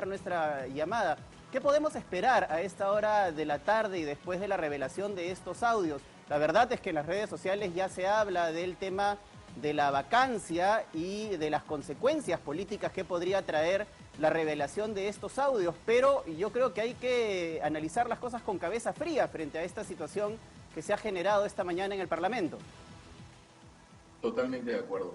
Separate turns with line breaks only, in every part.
nuestra llamada. ¿Qué podemos esperar a esta hora de la tarde y después de la revelación de estos audios? La verdad es que en las redes sociales ya se habla del tema de la vacancia y de las consecuencias políticas que podría traer la revelación de estos audios, pero yo creo que hay que analizar las cosas con cabeza fría frente a esta situación que se ha generado esta mañana en el Parlamento.
Totalmente de acuerdo.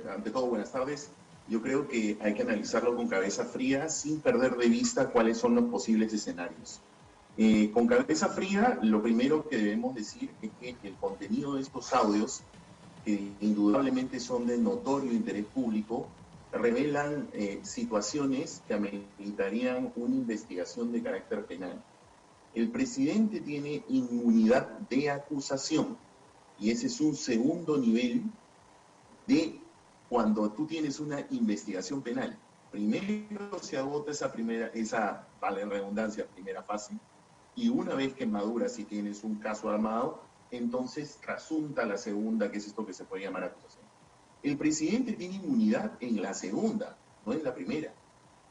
Ante todo, buenas tardes. Yo creo que hay que analizarlo con cabeza fría sin perder de vista cuáles son los posibles escenarios. Con cabeza fría, lo primero que debemos decir es que el contenido de estos audios, que indudablemente son de notorio interés público, revelan situaciones que ameritarían una investigación de carácter penal. El presidente tiene inmunidad de acusación y ese es un segundo nivel de cuando tú tienes una investigación penal. Primero se agota esa vale redundancia, primera fase, y una vez que madura, si tienes un caso armado, entonces trasunta la segunda, que es esto que se puede llamar acusación. El presidente tiene inmunidad en la segunda, no en la primera.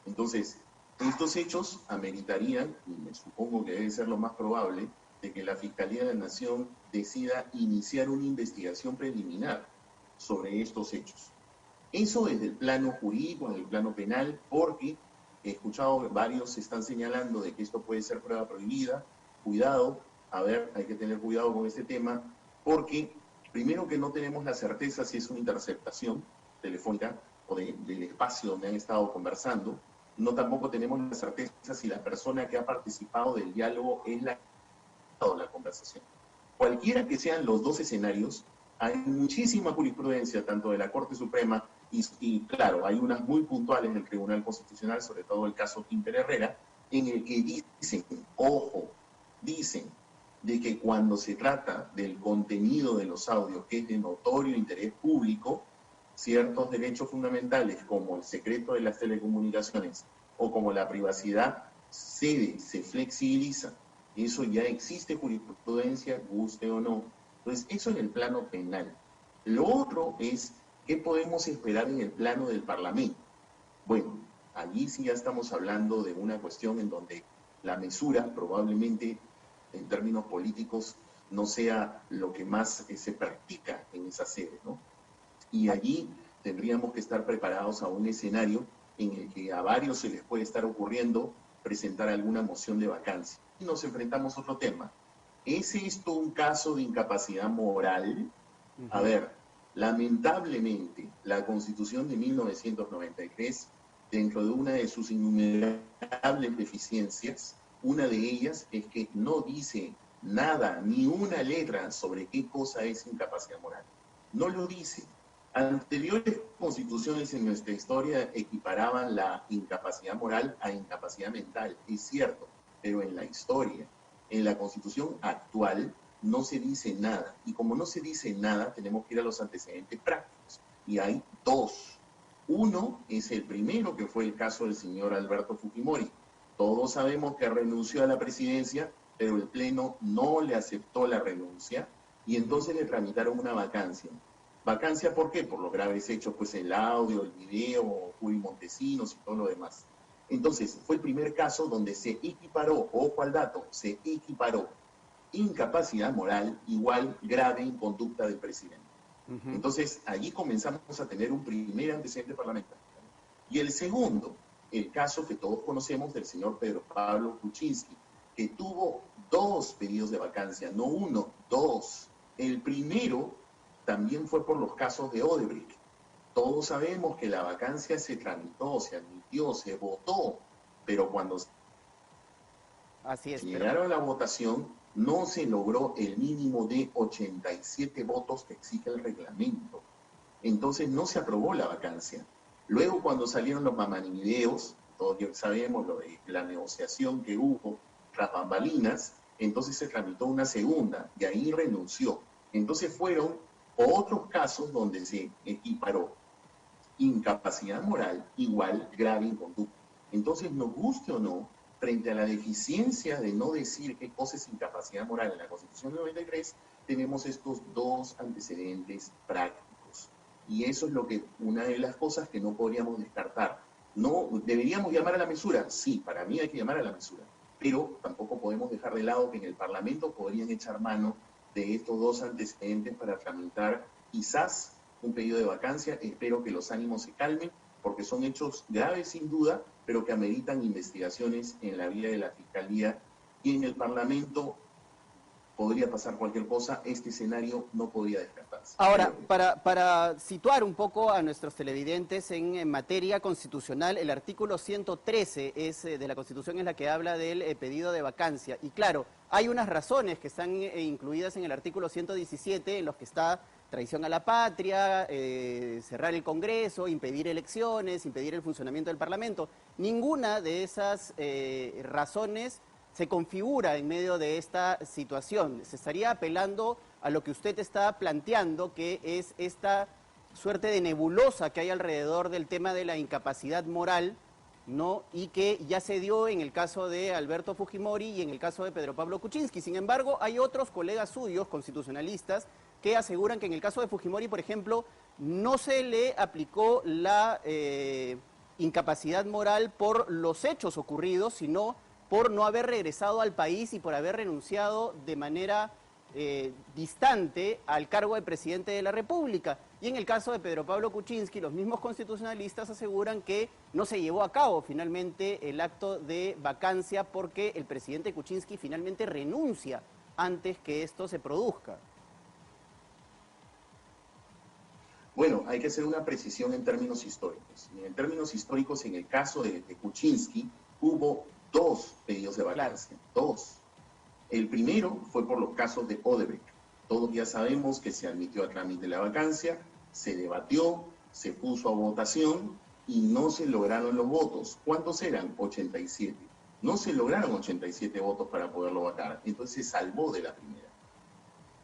Entonces, estos hechos ameritarían, y me supongo que debe ser lo más probable, de que la Fiscalía de la Nación decida iniciar una investigación preliminar sobre estos hechos. Eso desde el plano jurídico, en el plano penal, porque he escuchado varios están señalando de que esto puede ser prueba prohibida. Cuidado, hay que tener cuidado con este tema, porque primero que no tenemos la certeza si es una interceptación telefónica o del espacio donde han estado conversando. No tampoco tenemos la certeza si la persona que ha participado del diálogo es la conversación. Cualquiera que sean los dos escenarios, hay muchísima jurisprudencia, tanto de la Corte Suprema y claro, hay unas muy puntuales del Tribunal Constitucional, sobre todo el caso Quinter Herrera, en el que dicen de que cuando se trata del contenido de los audios, que es de notorio interés público, ciertos derechos fundamentales como el secreto de las telecomunicaciones o como la privacidad se flexibiliza. Eso ya existe jurisprudencia, guste o no. Entonces, eso en el plano penal. Lo otro es, ¿qué podemos esperar en el plano del Parlamento? Bueno, allí sí ya estamos hablando de una cuestión en donde la mesura probablemente en términos políticos no sea lo que más se practica en esa sede, ¿no? Y allí tendríamos que estar preparados a un escenario en el que a varios se les puede estar ocurriendo presentar alguna moción de vacancia. Y nos enfrentamos a otro tema. ¿Es esto un caso de incapacidad moral? A ver, lamentablemente, la Constitución de 1993, dentro de una de sus innumerables deficiencias, una de ellas es que no dice nada, ni una letra sobre qué cosa es incapacidad moral. No lo dice. Anteriores constituciones en nuestra historia equiparaban la incapacidad moral a incapacidad mental, es cierto, pero en la historia, en la Constitución actual, no se dice nada. Y como no se dice nada, tenemos que ir a los antecedentes prácticos. Y hay dos. Uno es el primero, que fue el caso del señor Alberto Fujimori. Todos sabemos que renunció a la presidencia, pero el Pleno no le aceptó la renuncia y entonces le tramitaron una vacancia. ¿Vacancia por qué? Por los graves hechos, pues el audio, el video, Julio Montesinos y todo lo demás. Entonces, fue el primer caso donde se equiparó, ojo al dato, se equiparó incapacidad moral igual grave inconducta del presidente. Entonces, allí comenzamos a tener un primer antecedente parlamentario. Y el segundo, el caso que todos conocemos del señor Pedro Pablo Kuczynski, que tuvo 2 pedidos de vacancia, no 1, 2. El primero también fue por los casos de Odebrecht. Todos sabemos que la vacancia se tramitó, se admitió, se votó, pero cuando llegaron a la votación no se logró el mínimo de 87 votos que exige el reglamento. Entonces no se aprobó la vacancia. Luego cuando salieron los mamanivideos, todos sabemos lo de la negociación que hubo tras bambalinas, entonces se tramitó una segunda y ahí renunció. Entonces fueron otros casos donde se equiparó incapacidad moral igual grave inconducta. Entonces, nos guste o no, frente a la deficiencia de no decir qué cosa es incapacidad moral en la Constitución 93, tenemos estos 2 antecedentes prácticos. Y eso es una de las cosas que no podríamos descartar. No, ¿deberíamos llamar a la mesura? Sí, para mí hay que llamar a la mesura, pero tampoco podemos dejar de lado que en el Parlamento podrían echar mano de estos dos antecedentes para tramitar quizás un pedido de vacancia. Espero que los ánimos se calmen, porque son hechos graves sin duda, pero que ameritan investigaciones en la vía de la Fiscalía, y en el Parlamento podría pasar cualquier cosa. Este escenario no podría descartarse.
Ahora, para situar un poco a nuestros televidentes en materia constitucional, el artículo 113 de la Constitución es la que habla del pedido de vacancia. Y claro, hay unas razones que están incluidas en el artículo 117, en los que está traición a la patria, cerrar el Congreso, impedir elecciones, impedir el funcionamiento del Parlamento. Ninguna de esas razones se configura en medio de esta situación. Se estaría apelando a lo que usted está planteando, que es esta suerte de nebulosa que hay alrededor del tema de la incapacidad moral, ¿no? Y que ya se dio en el caso de Alberto Fujimori y en el caso de Pedro Pablo Kuczynski. Sin embargo, hay otros colegas suyos, constitucionalistas, que aseguran que en el caso de Fujimori, por ejemplo, no se le aplicó la incapacidad moral por los hechos ocurridos, sino por no haber regresado al país y por haber renunciado de manera distante al cargo de presidente de la República. Y en el caso de Pedro Pablo Kuczynski, los mismos constitucionalistas aseguran que no se llevó a cabo finalmente el acto de vacancia porque el presidente Kuczynski finalmente renuncia antes que esto se produzca.
Bueno, hay que hacer una precisión en términos históricos. En términos históricos, en el caso de Kuczynski, hubo dos pedidos de vacancia, claro. Dos. El primero fue por los casos de Odebrecht. Todos ya sabemos que se admitió a trámite la vacancia, se debatió, se puso a votación y no se lograron los votos. ¿Cuántos eran? 87. No se lograron 87 votos para poderlo vacar, entonces se salvó de la primera.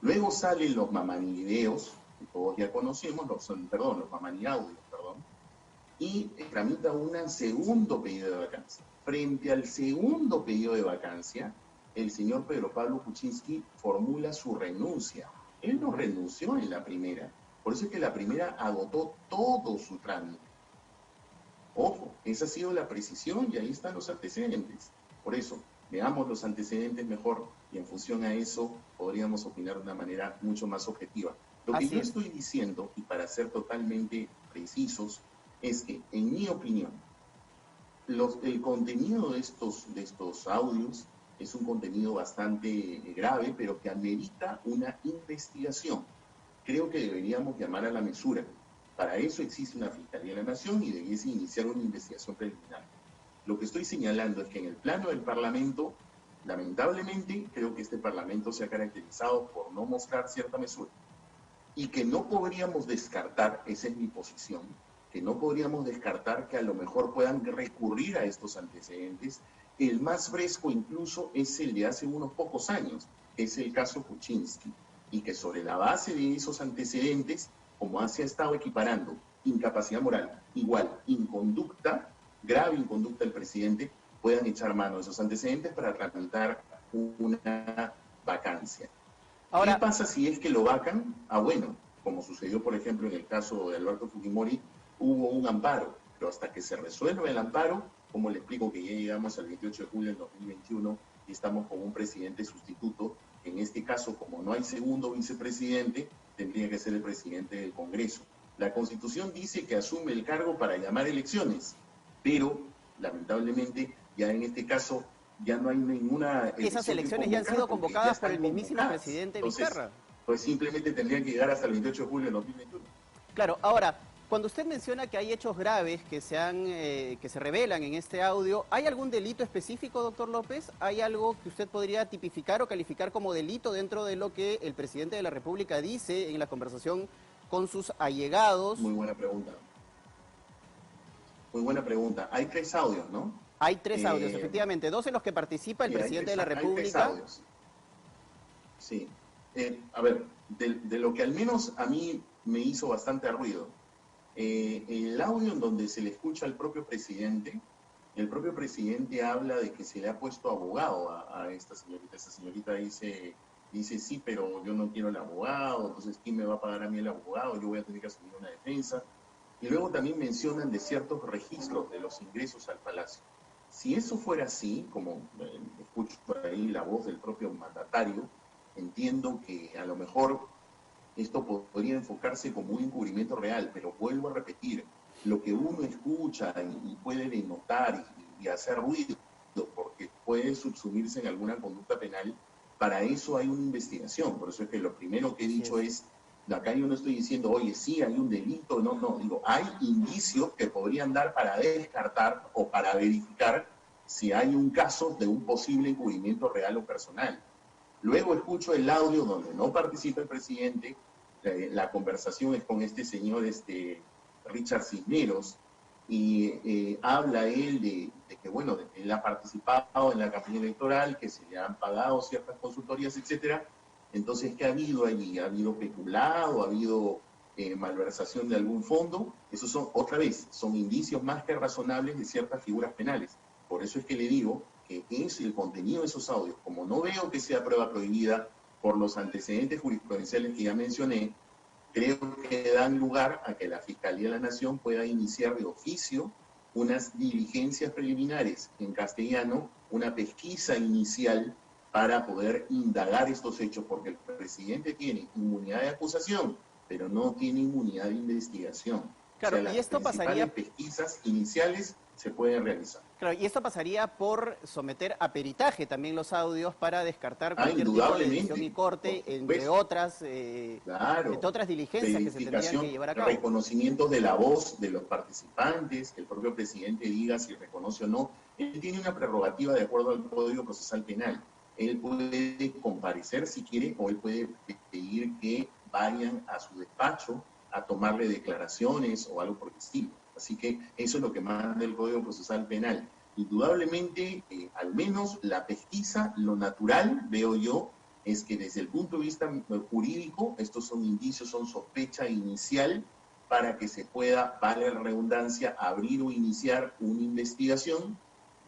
Luego salen los mamanivideos, que todos ya conocemos, los mamaniaudios, y tramita un segundo pedido de vacancia. Frente al segundo pedido de vacancia, el señor Pedro Pablo Kuczynski formula su renuncia. Él no renunció en la primera, por eso es que la primera agotó todo su trámite. Ojo, esa ha sido la precisión y ahí están los antecedentes. Por eso, veamos los antecedentes mejor y en función a eso podríamos opinar de una manera mucho más objetiva. Lo que yo estoy diciendo, y para ser totalmente precisos, es que, en mi opinión, el contenido de estos audios es un contenido bastante grave, pero que amerita una investigación. Creo que deberíamos llamar a la mesura. Para eso existe una Fiscalía de la Nación y debiese iniciar una investigación preliminar. Lo que estoy señalando es que en el plano del Parlamento, lamentablemente, creo que este Parlamento se ha caracterizado por no mostrar cierta mesura. Y que no podríamos descartar, esa es mi posición, que no podríamos descartar que a lo mejor puedan recurrir a estos antecedentes. El más fresco incluso es el de hace unos pocos años, que es el caso Kuczynski, y que sobre la base de esos antecedentes, como se ha estado equiparando incapacidad moral, igual inconducta, grave inconducta del presidente, puedan echar mano de esos antecedentes para tramitar una vacancia. Ahora, ¿qué pasa si es que lo vacan? Bueno, como sucedió por ejemplo en el caso de Alberto Fujimori, hubo un amparo, pero hasta que se resuelva el amparo, como le explico que ya llegamos al 28 de julio del 2021 y estamos con un presidente sustituto. En este caso, como no hay segundo vicepresidente, tendría que ser el presidente del Congreso. La Constitución dice que asume el cargo para llamar elecciones, pero lamentablemente ya en este caso ya no hay ninguna...
Esas elecciones ya han sido convocadas por el mismísimo presidente Vizcarra.
Pues simplemente tendrían que llegar hasta el 28 de julio del 2021.
Claro, ahora, cuando usted menciona que hay hechos graves que se revelan en este audio, ¿hay algún delito específico, doctor López? ¿Hay algo que usted podría tipificar o calificar como delito dentro de lo que el presidente de la República dice en la conversación con sus allegados?
Muy buena pregunta. Muy buena pregunta. Hay 3 audios, ¿no?
Hay 3 audios, efectivamente. 2 en los que participa el presidente de la República.
Hay 3 audios. Sí. A ver, de lo que al menos a mí me hizo bastante ruido, el audio en donde se le escucha al propio presidente, el propio presidente habla de que se le ha puesto abogado a esta señorita. Esta señorita dice, sí, pero yo no quiero el abogado, entonces ¿quién me va a pagar a mí el abogado? Yo voy a tener que asumir una defensa. Y luego también mencionan de ciertos registros de los ingresos al Palacio. Si eso fuera así, como escucho por ahí la voz del propio mandatario, entiendo que a lo mejor esto podría enfocarse como un encubrimiento real, pero vuelvo a repetir, lo que uno escucha y puede denotar y hacer ruido, porque puede subsumirse en alguna conducta penal, para eso hay una investigación. Por eso es que lo primero que he dicho es, acá yo no estoy diciendo, oye, sí, hay un delito, no, digo, hay indicios que podrían dar para descartar o para verificar si hay un caso de un posible encubrimiento real o personal. Luego escucho el audio donde no participa el presidente, la conversación es con este señor Richard Cisneros, y habla él de que, bueno, de que él ha participado en la campaña electoral, que se le han pagado ciertas consultorías, etcétera. Entonces, ¿qué ha habido allí? ¿Ha habido peculado? ¿Ha habido malversación de algún fondo? Esos son, otra vez, son indicios más que razonables de ciertas figuras penales. Por eso es que le digo que es el contenido de esos audios. Como no veo que sea prueba prohibida por los antecedentes jurisprudenciales que ya mencioné, creo que dan lugar a que la Fiscalía de la Nación pueda iniciar de oficio unas diligencias preliminares en castellano, una pesquisa inicial para poder indagar estos hechos, porque el presidente tiene inmunidad de acusación, pero no tiene inmunidad de investigación.
Claro,
o sea,
y esto pasaría...
Las pesquisas iniciales se pueden realizar.
Claro, y esto pasaría por someter a peritaje también los audios para descartar cualquier tipo de edición y corte, entre otras diligencias que se tendrían que llevar a cabo.
Reconocimientos de la voz de los participantes, que el propio presidente diga si reconoce o no. Él tiene una prerrogativa de acuerdo al Código Procesal Penal. Él puede comparecer si quiere, o él puede pedir que vayan a su despacho a tomarle declaraciones o algo por el estilo. Así que eso es lo que manda el Código Procesal Penal. Indudablemente, al menos la pesquisa, lo natural, veo yo, es que desde el punto de vista jurídico, estos son indicios, son sospecha inicial para que se pueda, vale la redundancia, abrir o iniciar una investigación,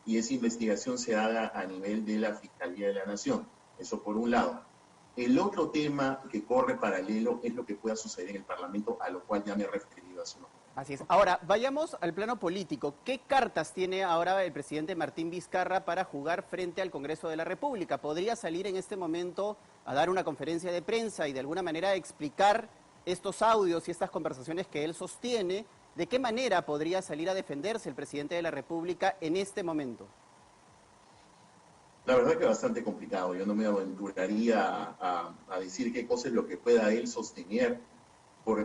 y esa investigación se haga a nivel de la Fiscalía de la Nación. Eso por un lado. El otro tema que corre paralelo es lo que pueda suceder en el Parlamento, a lo cual ya me he referido hace unos momentos.
Así es. Ahora, vayamos al plano político. ¿Qué cartas tiene ahora el presidente Martín Vizcarra para jugar frente al Congreso de la República? ¿Podría salir en este momento a dar una conferencia de prensa y de alguna manera explicar estos audios y estas conversaciones que él sostiene? ¿De qué manera podría salir a defenderse el presidente de la República en este momento?
La verdad que bastante complicado. Yo no me aventuraría a decir qué cosa es lo que pueda él sostener,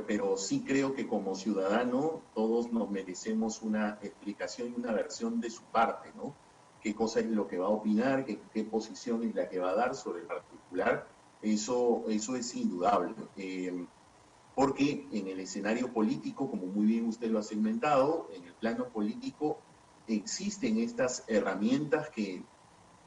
pero sí creo que como ciudadano todos nos merecemos una explicación y una versión de su parte, ¿no? Qué cosa es lo que va a opinar, qué posición es la que va a dar sobre el particular. Eso es indudable. Porque en el escenario político, como muy bien usted lo ha segmentado, en el plano político existen estas herramientas que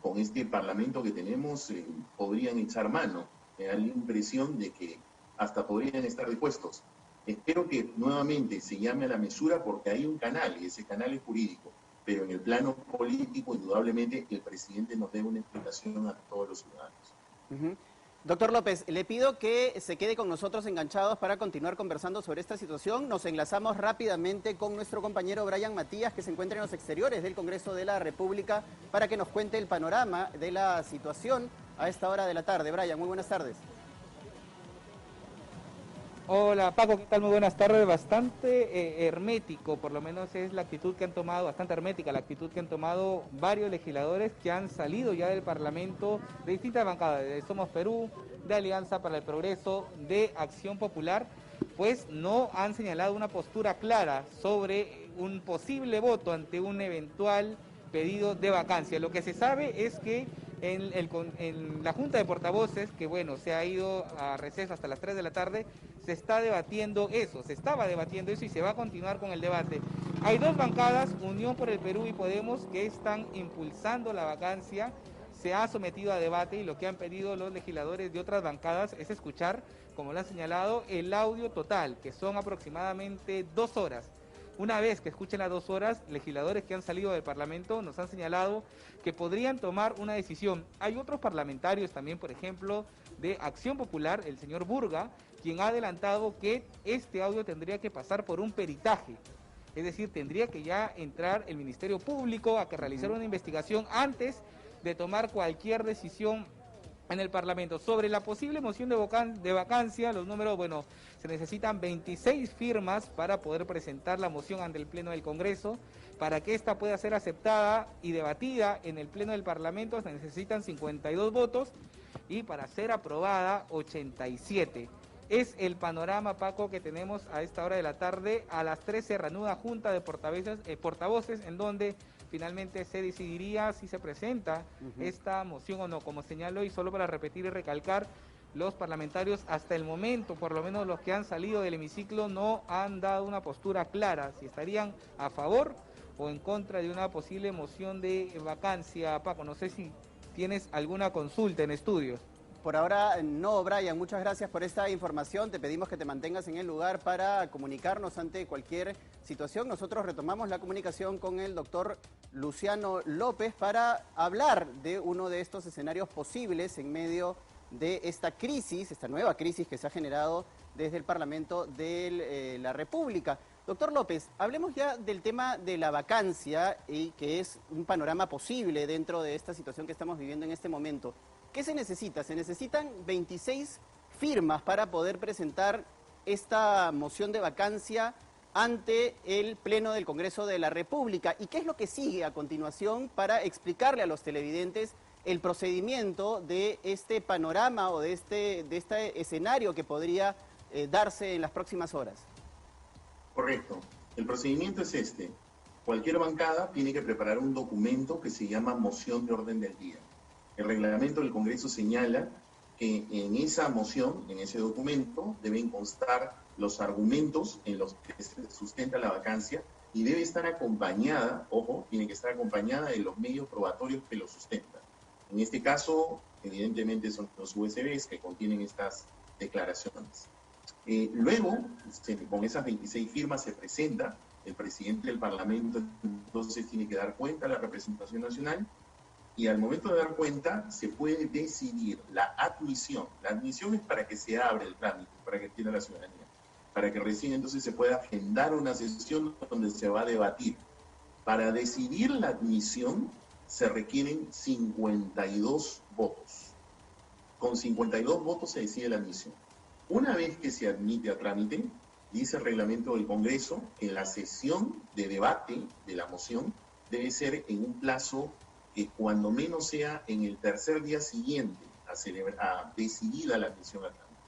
con este Parlamento que tenemos podrían echar mano. Me da la impresión de que hasta podrían estar dispuestos. Espero que nuevamente se llame a la mesura, porque hay un canal y ese canal es jurídico, pero en el plano político indudablemente el presidente nos dé una explicación a todos los ciudadanos.
Doctor López, le pido que se quede con nosotros enganchados para continuar conversando sobre esta situación. Nos enlazamos rápidamente con nuestro compañero Brian Matías, que se encuentra en los exteriores del Congreso de la República, para que nos cuente el panorama de la situación a esta hora de la tarde. Brian, muy buenas tardes.
Hola Paco, ¿qué tal? Muy buenas tardes. Bastante hermético, por lo menos es la actitud que han tomado, bastante hermética la actitud que han tomado varios legisladores que han salido ya del Parlamento de distintas bancadas, de Somos Perú, de Alianza para el Progreso, de Acción Popular, pues no han señalado una postura clara sobre un posible voto ante un eventual pedido de vacancia. Lo que se sabe es que en la Junta de Portavoces, que bueno, se ha ido a receso hasta las 3 de la tarde, se estaba debatiendo eso y se va a continuar con el debate. Hay dos bancadas, Unión por el Perú y Podemos, que están impulsando la vacancia. Se ha sometido a debate y lo que han pedido los legisladores de otras bancadas es escuchar, como lo han señalado, el audio total, que son aproximadamente 2 horas. Una vez que escuchen las 2 horas, legisladores que han salido del Parlamento nos han señalado que podrían tomar una decisión. Hay otros parlamentarios también, por ejemplo, de Acción Popular, el señor Burga, quien ha adelantado que este audio tendría que pasar por un peritaje. Es decir, tendría que ya entrar el Ministerio Público a que realizara una investigación antes de tomar cualquier decisión en el Parlamento. Sobre la posible moción de vacancia, los números, bueno, se necesitan 26 firmas para poder presentar la moción ante el Pleno del Congreso. Para que esta pueda ser aceptada y debatida en el Pleno del Parlamento se necesitan 52 votos y para ser aprobada 87. Es el panorama, Paco, que tenemos a esta hora de la tarde. A las 3 se reanuda junta de portavoces en donde finalmente se decidiría si se presenta esta moción o no. Como señaló, y solo para repetir y recalcar, los parlamentarios hasta el momento, por lo menos los que han salido del hemiciclo, no han dado una postura clara, si estarían a favor o en contra de una posible moción de vacancia. Paco, no sé si tienes alguna consulta en estudios.
Por ahora no, Brian, muchas gracias por esta información. Te pedimos que te mantengas en el lugar para comunicarnos ante cualquier situación. Nosotros retomamos la comunicación con el doctor Luciano López para hablar de uno de estos escenarios posibles en medio de esta crisis, esta nueva crisis que se ha generado desde el Parlamento de la República. Doctor López, hablemos ya del tema de la vacancia y que es un panorama posible dentro de esta situación que estamos viviendo en este momento. ¿Qué se necesita? Se necesitan 26 firmas para poder presentar esta moción de vacancia ante el Pleno del Congreso de la República. ¿Y qué es lo que sigue a continuación para explicarle a los televidentes el procedimiento de este panorama o de este escenario que podría darse en las próximas horas?
Correcto. El procedimiento es este. Cualquier bancada tiene que preparar un documento que se llama moción de orden del día. El reglamento del Congreso señala que en esa moción, en ese documento, deben constar los argumentos en los que se sustenta la vacancia y debe estar acompañada, ojo, tiene que estar acompañada de los medios probatorios que lo sustentan. En este caso, evidentemente son los USBs que contienen estas declaraciones. Luego, con esas 26 firmas se presenta, el presidente del Parlamento entonces tiene que dar cuenta a la representación nacional y al momento de dar cuenta se puede decidir la admisión. La admisión es para que se abra el trámite, para que entienda la ciudadanía, para que recién entonces se pueda agendar una sesión donde se va a debatir. Para decidir la admisión se requieren 52 votos. Con 52 votos se decide la admisión. Una vez que se admite a trámite, dice el reglamento del Congreso que la sesión de debate de la moción debe ser en un plazo que cuando menos sea en el tercer día siguiente a decidida la admisión al trámite.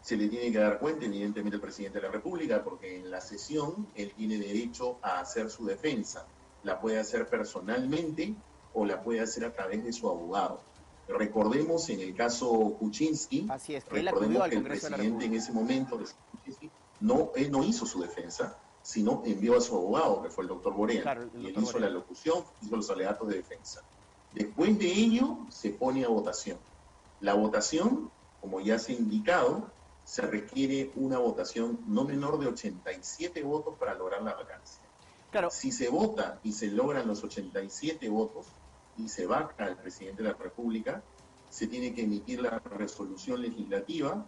Se le tiene que dar cuenta, evidentemente, al presidente de la República, porque en la sesión él tiene derecho a hacer su defensa. La puede hacer personalmente o la puede hacer a través de su abogado. Recordemos en el caso Kuczynski,
así es,
recordemos que el presidente en ese momento, él no hizo su defensa, sino envió a su abogado, que fue el doctor Borea,
claro,
y él hizo la locución, hizo los alegatos de defensa. Después de ello, se pone a votación. La votación, como ya se ha indicado, se requiere una votación no menor de 87 votos para lograr la vacancia.
Claro.
Si se vota y se logran los 87 votos y se vaca al presidente de la República, se tiene que emitir la resolución legislativa,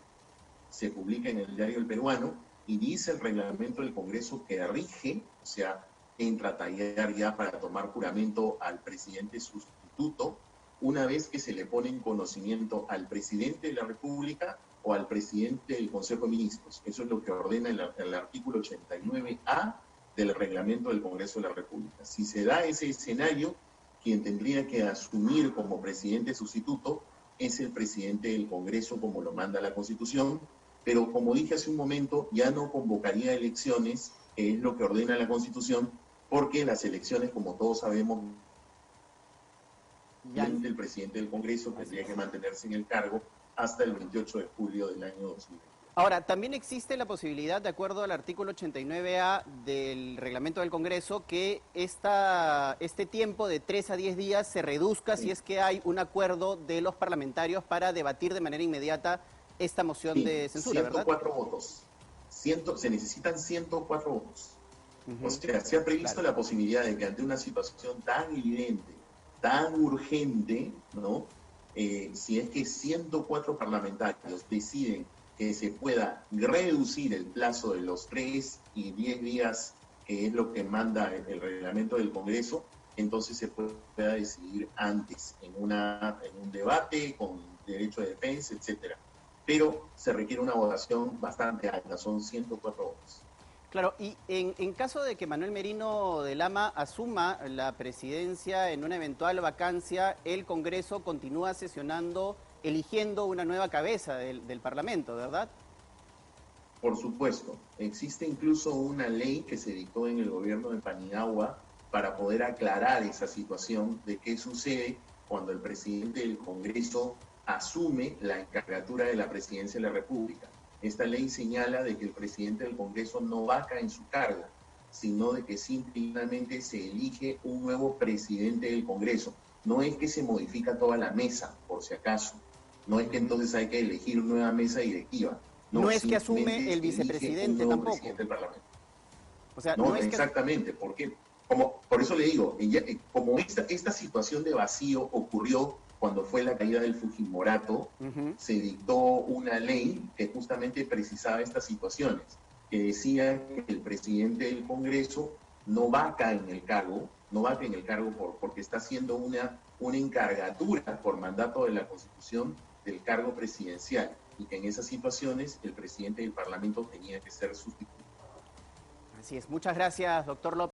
se publica en el diario El Peruano y dice el reglamento del Congreso que rige, o sea, entra a tallar ya para tomar juramento al presidente sustituto, una vez que se le pone en conocimiento al presidente de la República o al presidente del Consejo de Ministros. Eso es lo que ordena el artículo 89A del reglamento del Congreso de la República. Si se da ese escenario, quien tendría que asumir como presidente sustituto es el presidente del Congreso, como lo manda la Constitución, pero como dije hace un momento, ya no convocaría elecciones, que es lo que ordena la Constitución, porque las elecciones, como todos sabemos, el presidente del Congreso tendría que mantenerse en el cargo hasta el 28 de julio del año 2020.
Ahora, también existe la posibilidad, de acuerdo al artículo 89A del reglamento del Congreso, que este tiempo de 3 a 10 días se reduzca si es que hay un acuerdo de los parlamentarios para debatir de manera inmediata esta moción de censura, ¿verdad?
104 votos. se necesitan 104 votos.
Ujú.
O sea, se ha previsto la posibilidad de que ante una situación tan evidente, tan urgente, ¿no? Si es que 104 parlamentarios deciden que se pueda reducir el plazo de los 3 y 10 días, que es lo que manda el reglamento del Congreso, entonces se pueda decidir antes, en un debate con derecho de defensa, etcétera. Pero se requiere una votación bastante alta, son 104 votos.
Claro, y en caso de que Manuel Merino de Lama asuma la presidencia en una eventual vacancia, el Congreso continúa sesionando, eligiendo una nueva cabeza del Parlamento, ¿verdad?
Por supuesto, existe incluso una ley que se dictó en el gobierno de Paniagua para poder aclarar esa situación de qué sucede cuando el presidente del Congreso asume la encargatura de la presidencia de la República. Esta ley señala de que el presidente del Congreso no vaca en su cargo, sino de que simplemente se elige un nuevo presidente del Congreso. No es que se modifica toda la mesa, por si acaso. No es que entonces hay que elegir una nueva mesa directiva.
No es que asume el vicepresidente tampoco.
Presidente del Parlamento.
O sea,
No,
no es
exactamente, porque por eso le digo, como esta situación de vacío ocurrió cuando fue la caída del Fujimorato, se dictó una ley que justamente precisaba estas situaciones, que decía que el presidente del Congreso no vaca en el cargo, porque está haciendo una encargatura por mandato de la Constitución del cargo presidencial, y que en esas situaciones el presidente del Parlamento tenía que ser sustituido.
Así es. Muchas gracias, doctor López.